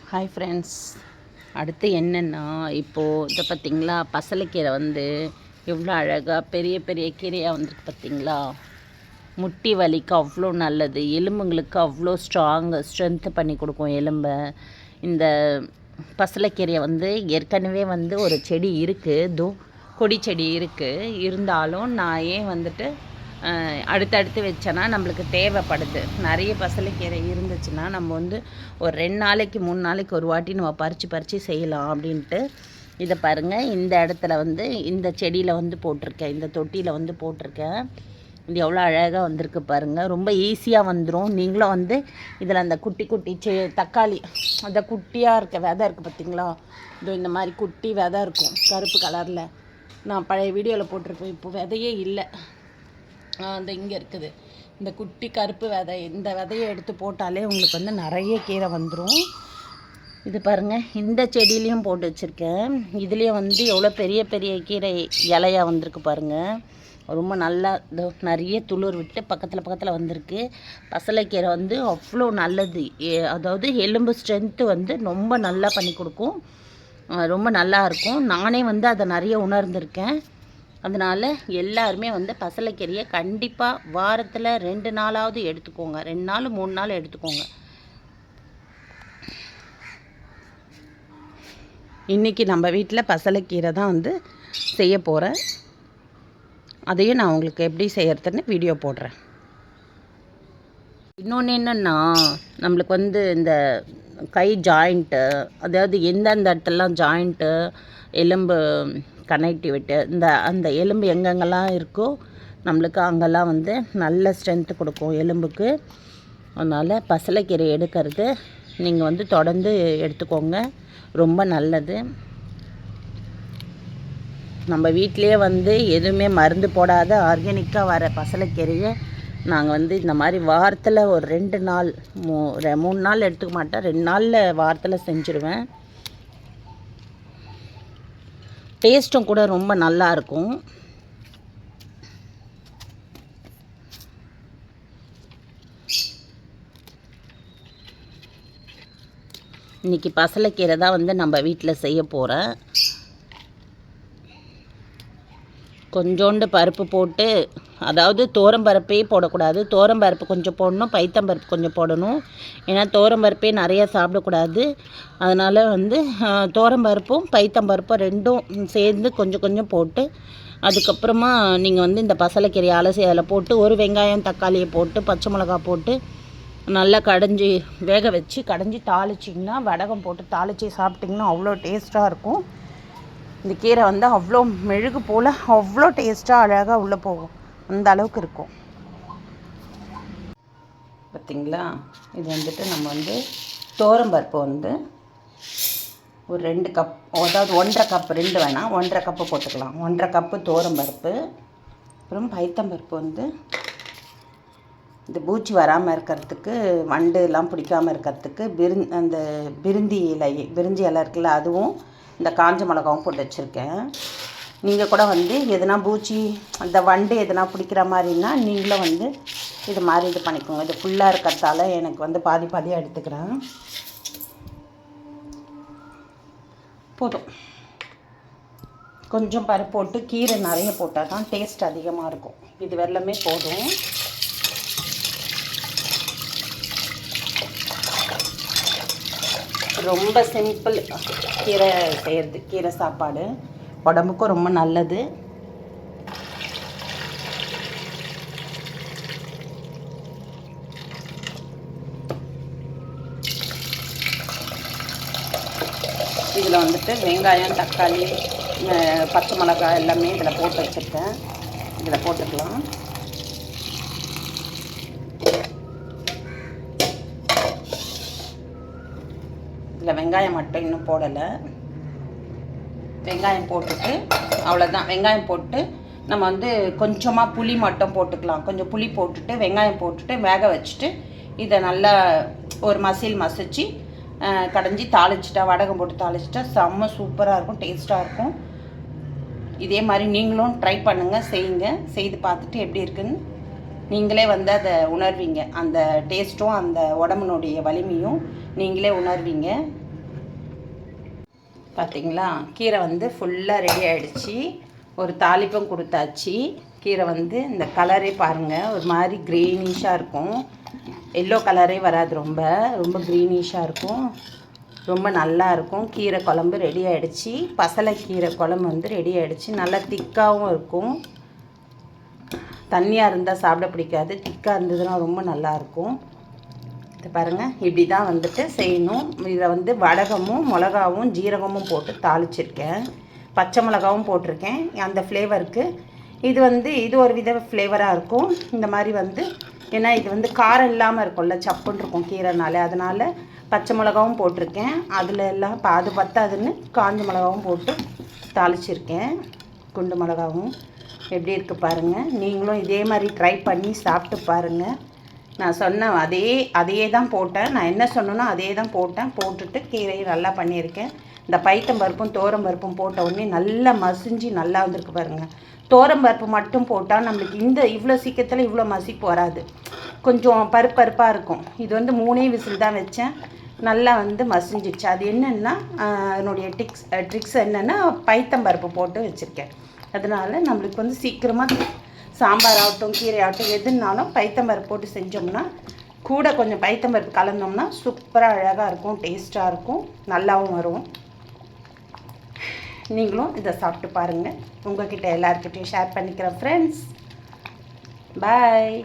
Hi friends. அடுத்து என்னென்னா, இப்போது இதை பார்த்திங்களா, பசலைக்கீரை வந்து எவ்வளோ அழகாக பெரிய பெரிய கீரையாக வந்துருக்கு பார்த்திங்களா. முட்டி வலிக்கு அவ்வளோ நல்லது, எலும்புங்களுக்கு அவ்வளோ ஸ்ட்ரென்த்து பண்ணி கொடுக்கும் எலும்பை. இந்த பசலைக்கீரையை வந்து ஏற்கனவே வந்து ஒரு செடி இருக்குது, கொடி செடி இருக்குது. இருந்தாலும் நான் ஏன் வந்துட்டு அடுத்தடுத்து வச்சேன்னா நம்மளுக்கு தேவைப்படுது. நிறைய பசலைக்கீரை இருந்துச்சுன்னா நம்ம வந்து ஒரு 2 நாளைக்கு 3 நாளைக்கு ஒரு வாட்டி நம்ம பறித்து செய்யலாம் அப்படின்ட்டு இதை பாருங்கள். இந்த இடத்துல வந்து இந்த செடியில் வந்து போட்டிருக்கேன், இந்த தொட்டியில் வந்து போட்டிருக்கேன். இது எவ்வளோ அழகாக வந்திருக்கு பாருங்கள். ரொம்ப ஈஸியாக வந்துடும். நீங்களும் வந்து இதில் அந்த குட்டி குட்டி தக்காளி, அந்த குட்டியாக இருக்க விதை இருக்குது பார்த்திங்களா, இதோ இந்த மாதிரி குட்டி விதை இருக்கும் கருப்பு கலரில். நான் பழைய வீடியோவில் போட்டிருப்பேன், இப்போ விதையே இல்லை. அந்த இங்கே இருக்குது இந்த குட்டி கருப்பு விதை. இந்த விதையை எடுத்து போட்டாலே உங்களுக்கு வந்து நிறைய கீரை வந்துடும். இது பாருங்கள், இந்த செடியிலையும் போட்டு வச்சுருக்கேன். இதுலேயும் வந்து எவ்வளோ பெரிய பெரிய கீரை இலையாக வந்திருக்கு பாருங்கள். ரொம்ப நல்லா நிறைய துளிர் விட்டு பக்கத்தில் வந்திருக்கு. பசலைக்கீரை வந்து அவ்வளோ நல்லது. அதாவது எலும்பு ஸ்ட்ரென்த்து வந்து ரொம்ப நல்லா பண்ணி கொடுக்கும், ரொம்ப நல்லா இருக்கும். நானே வந்து அதை நிறைய உணர்ந்திருக்கேன். அதனால் எல்லாருமே வந்து பசலைக்கீரையை கண்டிப்பாக வாரத்தில் 2 நாளாவது எடுத்துக்கோங்க. 2 நாள் 3 நாள் எடுத்துக்கோங்க. இன்றைக்கி நம்ம வீட்டில் பசலைக்கீரை தான் வந்து செய்ய போகிறேன். அதையும் நான் உங்களுக்கு எப்படி செய்கிறதுன்னு வீடியோ போடுறேன். இன்னொன்று என்னென்னா, நம்மளுக்கு வந்து இந்த கை ஜாயிண்ட்டு, அதாவது எந்தெந்த இடத்துலலாம் ஜாயிண்ட்டு, எலும்பு கனெக்டிவிட்டி, அந்த எலும்பு எங்கெங்கெல்லாம் இருக்கோ நம்மளுக்கு அங்கெல்லாம் வந்து நல்ல ஸ்ட்ரென்த்து கொடுக்கும் எலும்புக்கு. அதனால் பசலைக்கீரை எடுக்கிறது நீங்கள் வந்து தொடர்ந்து எடுத்துக்கோங்க, ரொம்ப நல்லது. நம்ம வீட்டிலையே வந்து எதுவுமே மருந்து போடாத ஆர்கானிக்காக வர பசலைக்கீரையை நாங்கள் வந்து இந்த மாதிரி வாரத்தில் ஒரு 2 நாள் 3 நாள் எடுத்துக்க மாட்டேன், 2 நாளில் வாரத்தில் செஞ்சுருவேன். டேஸ்ட்டும் கூட ரொம்ப நல்லா இருக்கும். இன்றைக்கி பசலைக்கீரை தான் வந்து நம்ம வீட்டில் செய்ய போகிறேன். கொஞ்சோண்டு பருப்பு போட்டு, அதாவது பருப்பே போடக்கூடாது, பருப்பு கொஞ்சம் போடணும், பைத்தம்பருப்பு கொஞ்சம் போடணும். ஏன்னா பருப்பே நிறையா சாப்பிடக்கூடாது. அதனால் வந்து பருப்பும் பைத்தம்பருப்பும் ரெண்டும் சேர்ந்து கொஞ்சம் கொஞ்சம் போட்டு, அதுக்கப்புறமா நீங்கள் வந்து இந்த பசலைக்கீரையை அலசி அதில் போட்டு ஒரு வெங்காயம் தக்காளியை போட்டு பச்சை மிளகா போட்டு நல்லா கடைஞ்சி வேக வச்சு கடைஞ்சி தாளிச்சிங்கன்னா, வடகம் போட்டு தாளித்து சாப்பிட்டிங்கன்னா அவ்வளோ டேஸ்ட்டாக இருக்கும். இந்த கீரை வந்து அவ்வளோ மெழுகு போல் அவ்வளோ டேஸ்ட்டாக அழகாக உள்ளே போகும், அந்த அளவுக்கு இருக்கும். பார்த்திங்களா, இது வந்துட்டு நம்ம வந்து பருப்பு வந்து ஒரு 2 கப், அதாவது 1.5 கப், 2 வேணாம், 1.5 கப்பு போட்டுக்கலாம். 1.5 கப்பு பருப்பு. அப்புறம் பைத்தம்பருப்பு வந்து இந்த பூச்சி வராமல் இருக்கிறதுக்கு, வண்டுலாம் பிடிக்காமல் இருக்கிறதுக்கு அந்த பிரிஞ்சி இலை இருக்குல்ல, அதுவும் இந்த காஞ்ச மிளகாவும் போட்டு வச்சுருக்கேன். நீங்கள் கூட வந்து எதுனா பூச்சி அந்த வண்டு எதுனா பிடிக்கிற மாதிரின்னா நீங்களும் வந்து இது மாதிரி இது பண்ணிக்கோங்க. இது ஃபுல்லாக இருக்கிறதால எனக்கு வந்து பாதியாக எடுத்துக்கிறேன். போதும். கொஞ்சம் பருப்பு போட்டு கீரை நிறைய போட்டால் தான் டேஸ்ட் அதிகமாக இருக்கும். இது வெல்லமே போதும். ரொம்ப சிம்பிள் கீரை செய்கிறது. கீரை சாப்பாடு உடம்புக்கும் ரொம்ப நல்லது. இதில் வந்துட்டு வெங்காயம் தக்காளி பச்சை மிளகாய் எல்லாமே இதில் போட்டு வச்சுருக்கேன். இதில் போட்டுக்கலாம். இதில் வெங்காயம் மட்டும் இன்னும் போடலை. வெங்காயம் போட்டுட்டு அவ்வளோதான். வெங்காயம் போட்டு நம்ம வந்து கொஞ்சமாக புளி மட்டும் போட்டுக்கலாம். கொஞ்சம் புளி போட்டுட்டு வெங்காயம் போட்டுட்டு வேக வச்சுட்டு இதை நல்லா ஒரு மசிச்சு கடைஞ்சி தாளிச்சிட்டா, வடகம் போட்டு தாளிச்சிட்டா செம்ம சூப்பராக இருக்கும், டேஸ்ட்டாக இருக்கும். இதே மாதிரி நீங்களும் ட்ரை பண்ணுங்கள், செய்யுங்க. செய்து பார்த்துட்டு எப்படி இருக்குன்னு நீங்களே வந்து அதை உணர்வீங்க. அந்த டேஸ்ட்டும் அந்த உடம்புனுடைய வலிமையும் நீங்களே உணர்வீங்க. பார்த்தீங்களா, கீரை வந்து ஃபுல்லாக ரெடி ஆகிடுச்சு. ஒரு தாளிப்பும் கொடுத்தாச்சு. கீரை வந்து இந்த கலரே பாருங்கள், ஒரு மாதிரி க்ரீனிஷாக இருக்கும். எல்லோ கலரே வராது, ரொம்ப ரொம்ப க்ரீனிஷாக இருக்கும். ரொம்ப நல்லா இருக்கும். கீரை குழம்பு ரெடி ஆகிடுச்சு. பசலைக்கீரை குழம்பு வந்து ரெடி ஆகிடுச்சு. நல்லா திக்காகவும் இருக்கும். தண்ணியாக இருந்தால் சாப்பிட பிடிக்காது, திக்காக இருந்ததுன்னா ரொம்ப நல்லாயிருக்கும். இது பாருங்கள், இப்படி தான் வந்துட்டு செய்யணும். இதில் வந்து வடகமும் மிளகாவும் ஜீரகமும் போட்டு தாளிச்சிருக்கேன். பச்சை மிளகாவும் போட்டிருக்கேன் அந்த ஃப்ளேவருக்கு. இது வந்து இது ஒரு வித ஃப்ளேவராக இருக்கும். இந்த மாதிரி வந்து ஏன்னா இது வந்து காரம் இல்லாமல் இருக்கும்ல, சப்புன்னு இருக்கும் கீரைனால, அதனால் பச்சை மிளகாவும் போட்டிருக்கேன். அதில் எல்லாம் அது பத்தாதுன்னு காஞ்ச மிளகாவும் போட்டு தாளிச்சிருக்கேன். குண்டு மிளகாவும் எப்படி இருக்குது பாருங்கள். நீங்களும் இதே மாதிரி ட்ரை பண்ணி சாப்பிட்டு பாருங்கள். நான் சொன்ன அதையே தான் போட்டேன். நான் என்ன சொன்னேனோ அதே தான் போட்டேன். போட்டுட்டு கீரையை நல்லா பண்ணியிருக்கேன். இந்த பைத்தம்பருப்பும் தோரம்பருப்பும் போட்ட உடனே நல்லா மசிஞ்சு நல்லா வந்திருக்கு பாருங்கள். தோரம்பருப்பு மட்டும் போட்டால் நம்மளுக்கு இவ்வளோ சீக்கிரத்தில் இவ்வளோ மசிப்பு வராது, கொஞ்சம் பருப்பாக இருக்கும். இது வந்து 3 விசில் தான் வச்சேன், நல்லா வந்து மசிஞ்சிடுச்சு. அது என்னென்னா என்னுடைய ட்ரிக்ஸ் என்னென்னா பைத்தம்பருப்பு போட்டு வச்சுருக்கேன். அதனால் நம்மளுக்கு வந்து சீக்கிரமாக சாம்பார் ஆகட்டும் கீரை ஆகட்டும் எதுனாலும் பைத்தம்பருப்பு போட்டு செஞ்சோம்னா, கூட கொஞ்சம் பைத்தம்பருப்பு கலந்தோம்னா சூப்பராக அழகாக இருக்கும், டேஸ்ட்டாக இருக்கும், நல்லாவும் வரும். நீங்களும் இதை சாப்பிட்டு பாருங்கள். உங்கள்கிட்ட எல்லாருக்கிட்டையும் ஷேர் பண்ணிக்கிறேன் ஃப்ரெண்ட்ஸ். பாய்.